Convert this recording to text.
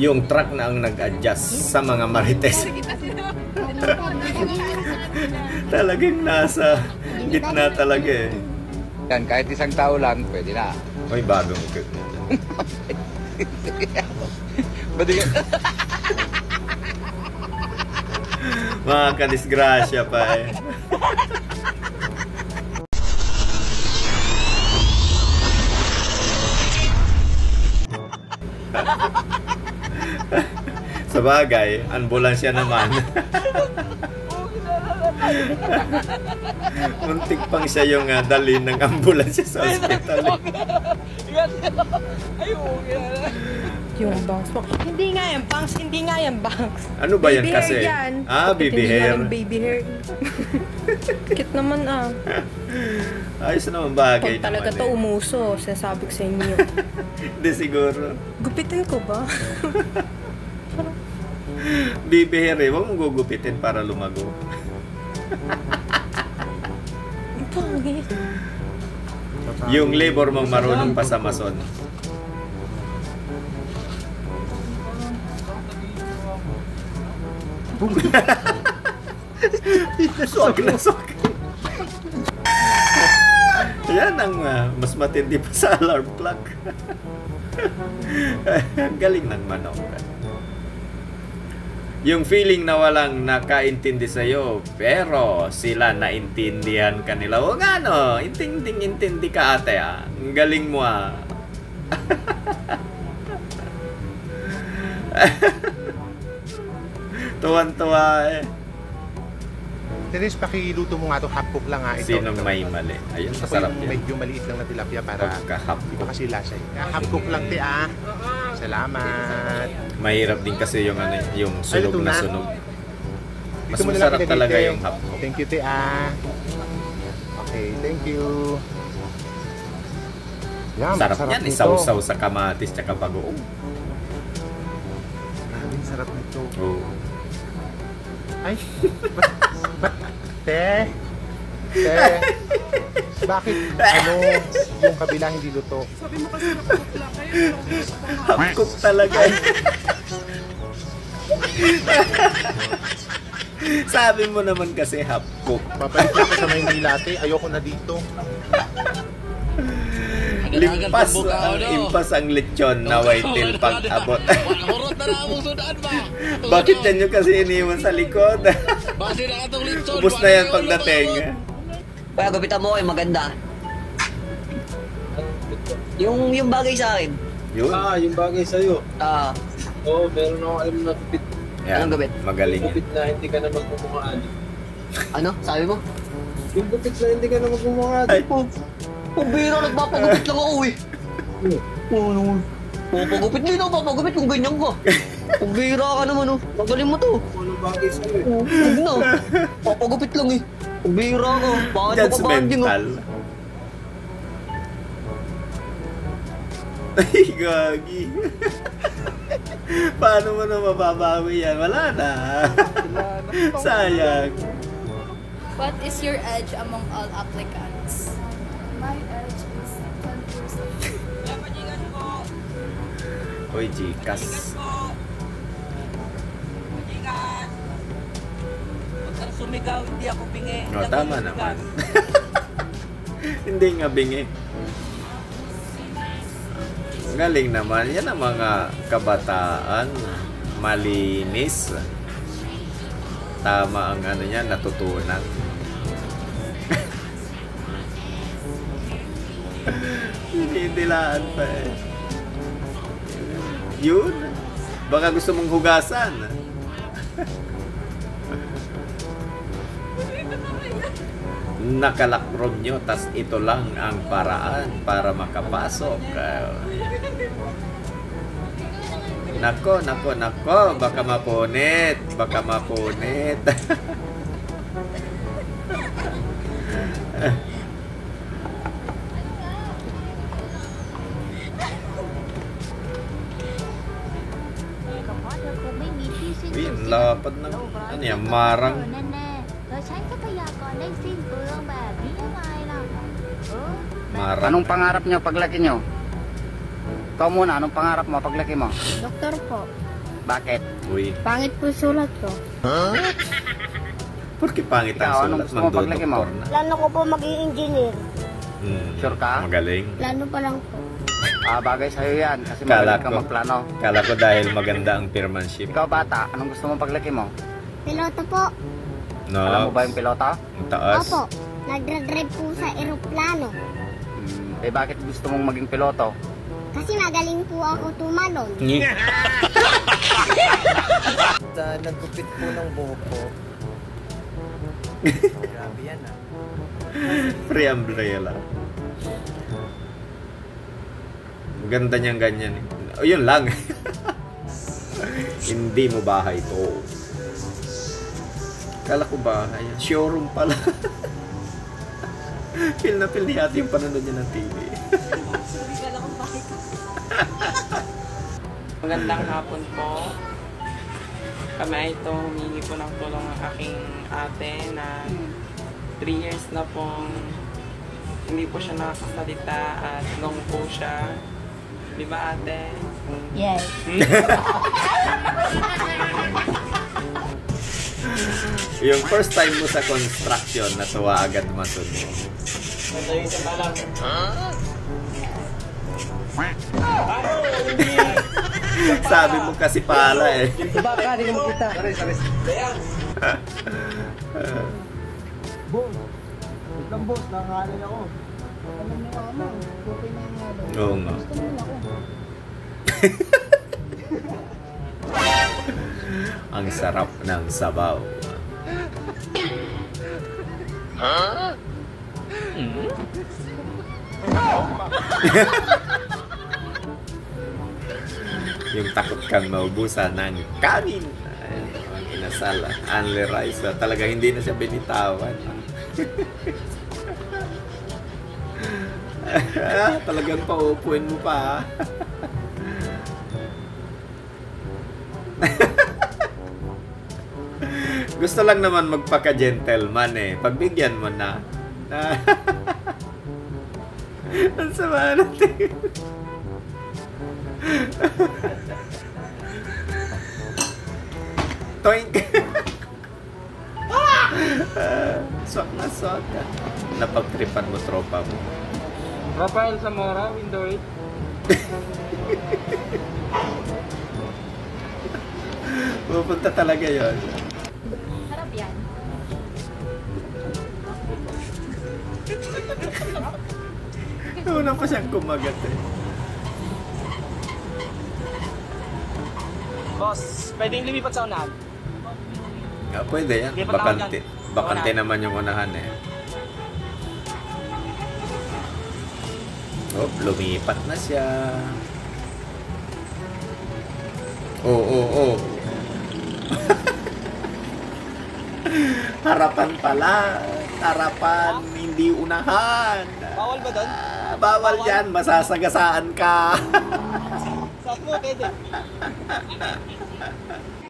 yung truck na ang nag-adjust sa mga marites. Talagang nasa gitna talaga eh. Yan, kahit isang tao lang, pwede na. May bagong cook. Mga kadisgrasya pa eh. Sa bagay, ambulansya naman. Muntik pang siya yung dalhin ng ambulansya sa ospital. Yung bangs mo. Hindi nga yan bangs, hindi nga yan bangs. Ano ba yan baby kasi? Hair yan. Baby hair. Baby hair. Cute naman Ayos naman, bagay Pag talaga naman to umuso, sinasabi ko sa inyo. Hindi siguro. Gupitin ko ba? Baby hair eh, huwag mong gugupitin para lumago. Ang pangit. Yung labor mong marunong pa sa mason. Swag na swag. Yan ang mas matindi pa sa alarm clock. Galing ng manok. Yung feeling na walang nakaintindi sa'yo, pero sila naintindihan kanila. O nga no, intindi ka ate ah. Ang galing mo ah. Tuwan-tuwa eh. Teres, pakiluto mo nga ito, half cook lang ha. Ito, Sinong may mali? Ayun, Gusto ko masarap yung yan. medyo maliit lang na tilapia para Pagka-half hindi ko cook. kasi lasa eh. Half cook lang te ah. Salamat. Mahirap din kasi yung ano, yung sunog Ay, na ito na. sunog. Mas Dito mo na lang masarap ilagay, talaga te. yung half cook. Thank you te ah. Okay, thank you. Yan, Sarap sarap yan, nito. isaw-saw sa kamatis tsaka bagoong. Ang sarap nito. Oh. Ay, te, bakit ano, yung kabila hindi luto? Sabi mo kasi nakapukla kayo. Half cook talaga. Sabi mo naman kasi half cook. Papalit ako sa Maynila te, ayoko na dito. Limpas ang lechon na whitel pag abot. Bakit yan nyo kasi iniwan sa likod? Ubus na yan pagdating. Kaya gupitan mo kayo maganda. Yung bagay sa akin. Yun. Yung bagay sa'yo. Oo, meron akong alam na gupit. Yan, Anong gupit? magaling yan. Gupit na hindi ka na magmumukhaan. Ano? Sabi mo? Yung gupit na hindi ka na magmumukhaan. Ay. Pabira, nagpapagupit lang ako eh. Papagupit din ako, papagupit kung ganyan ka. Pabira ka naman oh. Magaling mo to. Anong bagay sa'yo eh? Huwag na. Papagupit lang eh. Pabira ka. Bakit mo ka banding oh? Judgmental. Ay, gagi. Paano mo na mababawi yan? Wala na. Sayang. What is your edge among all applicants? My edge is 10%. Uy, Gcash. Sumigaw, hindi ako bingi. No, tama naman. Hindi nga bingi. Galing naman. Yan ang mga kabataan. Malinis. Tama ang ano niya, natutunan. Hinidilaan pa eh. Yun. Baka gusto mong hugasan. Nakalakrom nyo, tas ito lang ang paraan para makapasok. Nako, baka mapunit. Uy, ang lapad ng, ano yan, marang. Marang. Anong pangarap nyo paglaki nyo? Ikaw muna, anong pangarap mo paglaki mo? Doktor po. Bakit? Uy, Pangit po sulat ko. porke pangit ang Ikaw, anong sulat, gusto mo paglaki mo? mandodoktor na. Plano ko po maging engineer. Sure ka? Magaling. Plano pa lang po. Bagay sa'yo yan kasi Kala magaling ka ko. magplano. Kala ko dahil maganda ang penmanship. Ikaw bata, anong gusto mo paglaki mo? Piloto po. Alam mo No, ba yung pilota? ang taas. Opo. Nagdadrive po sa eroplano. Bakit gusto mong maging piloto? Kasi magaling po ako tumalon. Nagkupit po ng buhok ko. Grabe yan ah. Free umbrella. Ganda niyang ganyan. O, yun lang. Hindi mo bahay to. Kala ko bahay. Showroom pala. Feel na feel ni ate yung panonood niya ng TV. Magandang hapon po. Kami ay ito humingi po ng tulong ng aking ate na 3 years na pong hindi po siya nakakasalita at long po siya. Di ba ate? Yes. Yung first time mo sa construction, natuwa agad masun mo. Ito yung isa lang. Sabi mo kasi pala eh. Baka, di mo kita. Boss. Isang boss, nangalan ako. Oo nga. Ang sarap ng sabaw. Yung takot kang maubusan ng kanin. Ayun, ang inasal. Only rice. Talaga hindi na siya binitawan. Talagang paupuin mo pa. Gusto lang naman magpaka-gentleman eh. Pagbigyan mo na. Ang sama natin. Toink! Swak na swak. Napagtripan mo tropa mo. Rafael Zamora, window 8. Pupunta talaga yon. Sarap yan. Una pa siyang kumagat eh. Boss, pwedeng lumipat sa unahan. Pwede yan. Sige, patawag Bakante. yan. Bakante Unahan. naman yung unahan eh. Oh, lumipat na siya. Oh. Harapan pala. Harapan, hindi unahan. Bawal ba doon? Bawal yan. Masasagasaan ka. Saan mo, pwede?